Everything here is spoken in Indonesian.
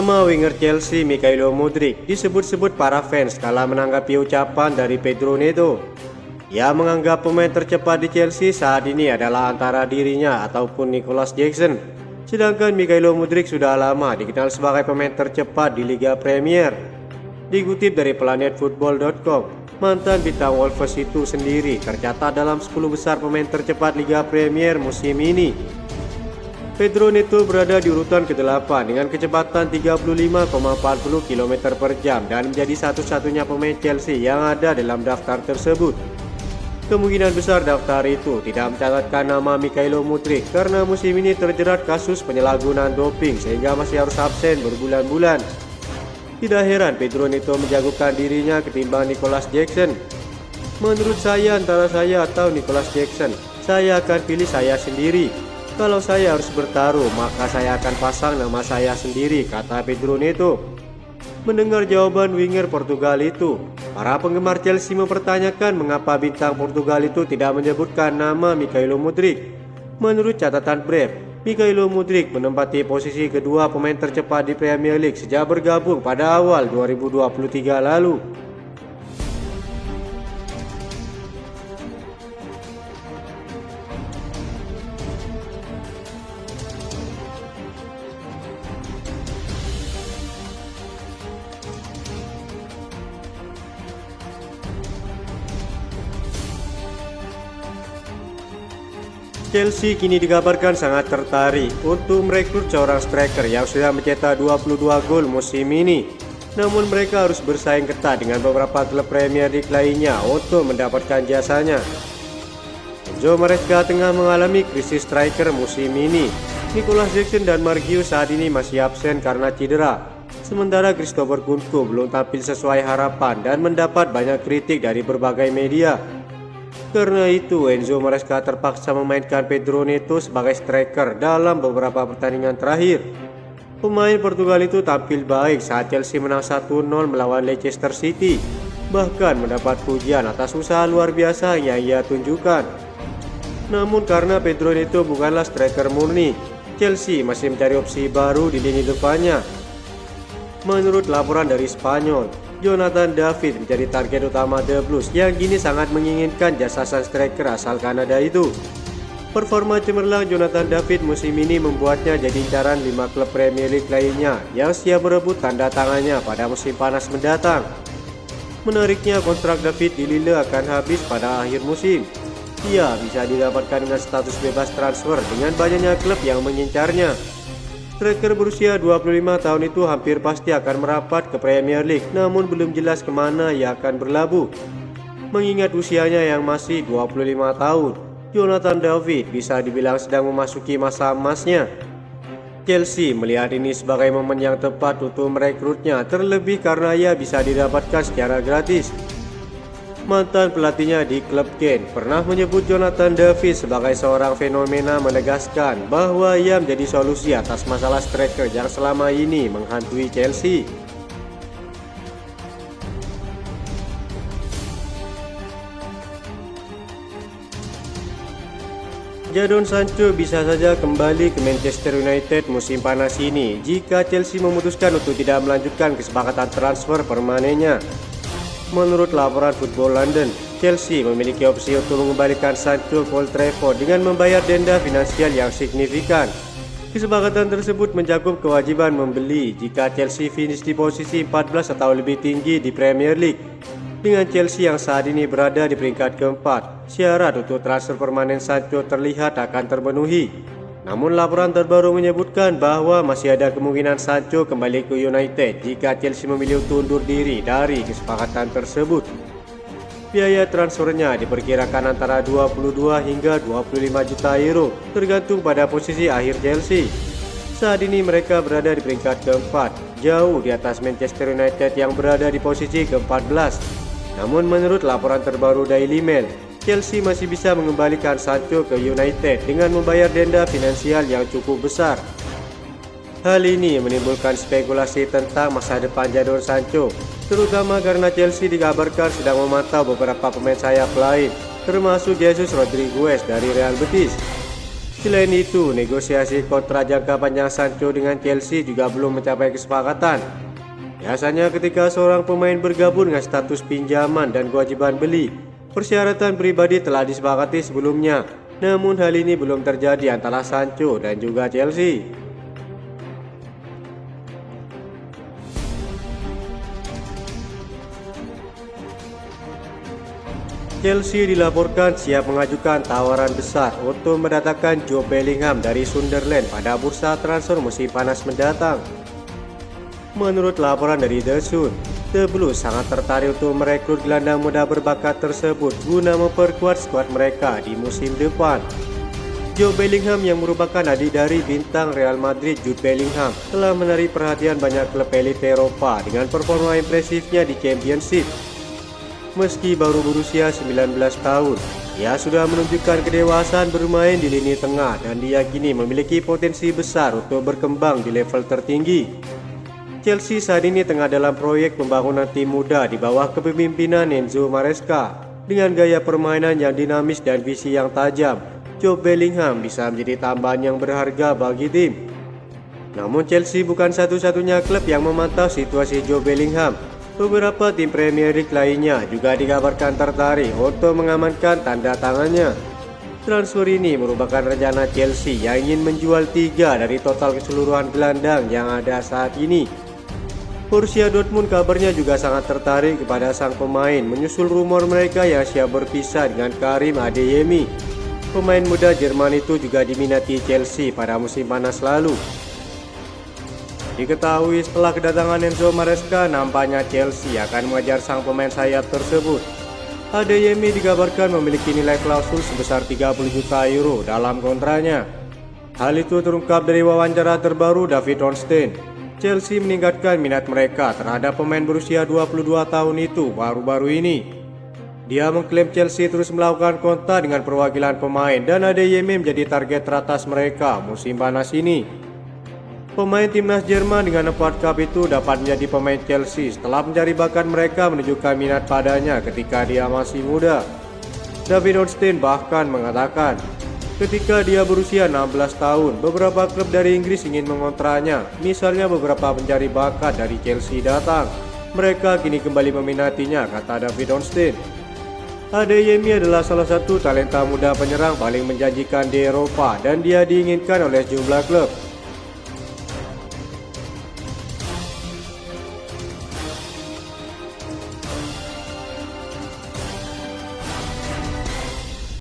Nama winger Chelsea Mykhailo Mudryk disebut-sebut para fans kala menanggapi ucapan dari Pedro Neto. Ia menganggap pemain tercepat di Chelsea saat ini adalah antara dirinya ataupun Nicolas Jackson. Sedangkan Mykhailo Mudryk sudah lama dikenal sebagai pemain tercepat di Liga Premier. Dikutip dari planetfootball.com, mantan bintang Wolves itu sendiri tercatat dalam 10 besar pemain tercepat Liga Premier musim ini. Pedro Neto berada di urutan ke-8 dengan kecepatan 35,40 km per jam dan menjadi satu-satunya pemain Chelsea yang ada dalam daftar tersebut. Kemungkinan besar daftar itu tidak mencatatkan nama Mykhailo Mudryk karena musim ini terjerat kasus penyalahgunaan doping sehingga masih harus absen berbulan-bulan. Tidak heran Pedro Neto menjagokan dirinya ketimbang Nicolas Jackson. Menurut saya antara saya atau Nicolas Jackson, saya akan pilih saya sendiri. Kalau saya harus bertaruh, maka saya akan pasang nama saya sendiri, kata Pedro Neto. Mendengar jawaban winger Portugal itu, para penggemar Chelsea mempertanyakan mengapa bintang Portugal itu tidak menyebutkan nama Mykhailo Mudryk. Menurut catatan Brave, Mykhailo Mudryk menempati posisi kedua pemain tercepat di Premier League sejak bergabung pada awal 2023 lalu. Chelsea kini dikabarkan sangat tertarik untuk merekrut seorang striker yang sudah mencetak 22 gol musim ini. Namun mereka harus bersaing ketat dengan beberapa klub Premier League lainnya untuk mendapatkan jasanya. Enzo Maresca tengah mengalami krisis striker musim ini. Nicolas Jackson dan Marquinhos saat ini masih absen karena cedera. Sementara Christopher Nkunku belum tampil sesuai harapan dan mendapat banyak kritik dari berbagai media. Karena itu, Enzo Maresca terpaksa memainkan Pedro Neto sebagai striker dalam beberapa pertandingan terakhir. Pemain Portugal itu tampil baik saat Chelsea menang 1-0 melawan Leicester City, bahkan mendapat pujian atas usaha luar biasa yang ia tunjukkan. Namun karena Pedro Neto bukanlah striker murni, Chelsea masih mencari opsi baru di lini depannya. Menurut laporan dari Spanyol, Jonathan David menjadi target utama The Blues yang kini sangat menginginkan jasa sang striker asal Kanada itu. Performa cemerlang Jonathan David musim ini membuatnya jadi incaran 5 klub Premier League lainnya yang siap merebut tanda tangannya pada musim panas mendatang. Menariknya, kontrak David di Lille akan habis pada akhir musim. Ia bisa didapatkan dengan status bebas transfer dengan banyaknya klub yang mengincarnya. Striker berusia 25 tahun itu hampir pasti akan merapat ke Premier League, namun belum jelas kemana ia akan berlabuh. Mengingat usianya yang masih 25 tahun, Jonathan David bisa dibilang sedang memasuki masa emasnya. Chelsea melihat ini sebagai momen yang tepat untuk merekrutnya, terlebih karena ia bisa didapatkan secara gratis. Mantan pelatihnya di klub Kent pernah menyebut Jonathan David sebagai seorang fenomena, menegaskan bahwa ia menjadi solusi atas masalah striker yang selama ini menghantui Chelsea. Jadon Sancho bisa saja kembali ke Manchester United musim panas ini jika Chelsea memutuskan untuk tidak melanjutkan kesepakatan transfer permanennya. Menurut laporan Football London, Chelsea memiliki opsi untuk mengembalikan Sancho ke Old Trafford dengan membayar denda finansial yang signifikan. Kesepakatan tersebut mencakup kewajiban membeli jika Chelsea finish di posisi 14 atau lebih tinggi di Premier League. Dengan Chelsea yang saat ini berada di peringkat keempat, syarat untuk transfer permanen Sancho terlihat akan terpenuhi. Namun laporan terbaru menyebutkan bahwa masih ada kemungkinan Sancho kembali ke United jika Chelsea memilih untuk undur diri dari kesepakatan tersebut. Biaya transfernya diperkirakan antara 22 hingga 25 juta euro, tergantung pada posisi akhir Chelsea. Saat ini mereka berada di peringkat keempat, jauh di atas Manchester United yang berada di posisi ke-14. Namun menurut laporan terbaru Daily Mail, Chelsea masih bisa mengembalikan Sancho ke United dengan membayar denda finansial yang cukup besar. Hal ini menimbulkan spekulasi tentang masa depan Jadon Sancho, terutama karena Chelsea dikabarkan sedang memantau beberapa pemain sayap lain, termasuk Jesus Rodriguez dari Real Betis. Selain itu, negosiasi kontrak jangka panjang Sancho dengan Chelsea juga belum mencapai kesepakatan. Biasanya ketika seorang pemain bergabung dengan status pinjaman dan kewajiban beli, persyaratan pribadi telah disepakati sebelumnya. Namun hal ini belum terjadi antara Sancho dan juga Chelsea. Chelsea dilaporkan siap mengajukan tawaran besar untuk mendatangkan Jude Bellingham dari Sunderland pada bursa transfer musim panas mendatang. Menurut laporan dari The Sun, The Blues sangat tertarik untuk merekrut gelandang muda berbakat tersebut guna memperkuat skuad mereka di musim depan. Jude Bellingham yang merupakan adik dari bintang Real Madrid Jude Bellingham telah menarik perhatian banyak klub elit Eropa dengan performa impresifnya di Championship. Meski baru berusia 19 tahun, ia sudah menunjukkan kedewasaan bermain di lini tengah dan diyakini memiliki potensi besar untuk berkembang di level tertinggi. Chelsea saat ini tengah dalam proyek pembangunan tim muda di bawah kepemimpinan Enzo Maresca. Dengan gaya permainan yang dinamis dan visi yang tajam, Jude Bellingham bisa menjadi tambahan yang berharga bagi tim. Namun Chelsea bukan satu-satunya klub yang memantau situasi Jude Bellingham. Beberapa tim Premier League lainnya juga dikabarkan tertarik untuk mengamankan tanda tangannya. Transfer ini merupakan rencana Chelsea yang ingin menjual 3 dari total keseluruhan gelandang yang ada saat ini. Borussia Dortmund kabarnya juga sangat tertarik kepada sang pemain menyusul rumor mereka yang siap berpisah dengan Karim Adeyemi. Pemain muda Jerman itu juga diminati Chelsea pada musim panas lalu. Diketahui setelah kedatangan Enzo Maresca, nampaknya Chelsea akan mengejar sang pemain sayap tersebut. Adeyemi dikabarkan memiliki nilai klausul sebesar 30 juta euro dalam kontraknya. Hal itu terungkap dari wawancara terbaru David Ornstein. Chelsea meningkatkan minat mereka terhadap pemain berusia 22 tahun itu baru-baru ini. Dia mengklaim Chelsea terus melakukan kontak dengan perwakilan pemain dan Adeyemi menjadi target teratas mereka musim panas ini. Pemain timnas Jerman dengan 4 cup itu dapat menjadi pemain Chelsea setelah mencari bakat mereka menunjukkan minat padanya ketika dia masih muda. David Ornstein bahkan mengatakan, ketika dia berusia 16 tahun, beberapa klub dari Inggris ingin mengontraknya. Misalnya beberapa pencari bakat dari Chelsea datang. Mereka kini kembali meminatinya, kata David Ornstein. Adeyemi adalah salah satu talenta muda penyerang paling menjanjikan di Eropa dan dia diinginkan oleh sejumlah klub.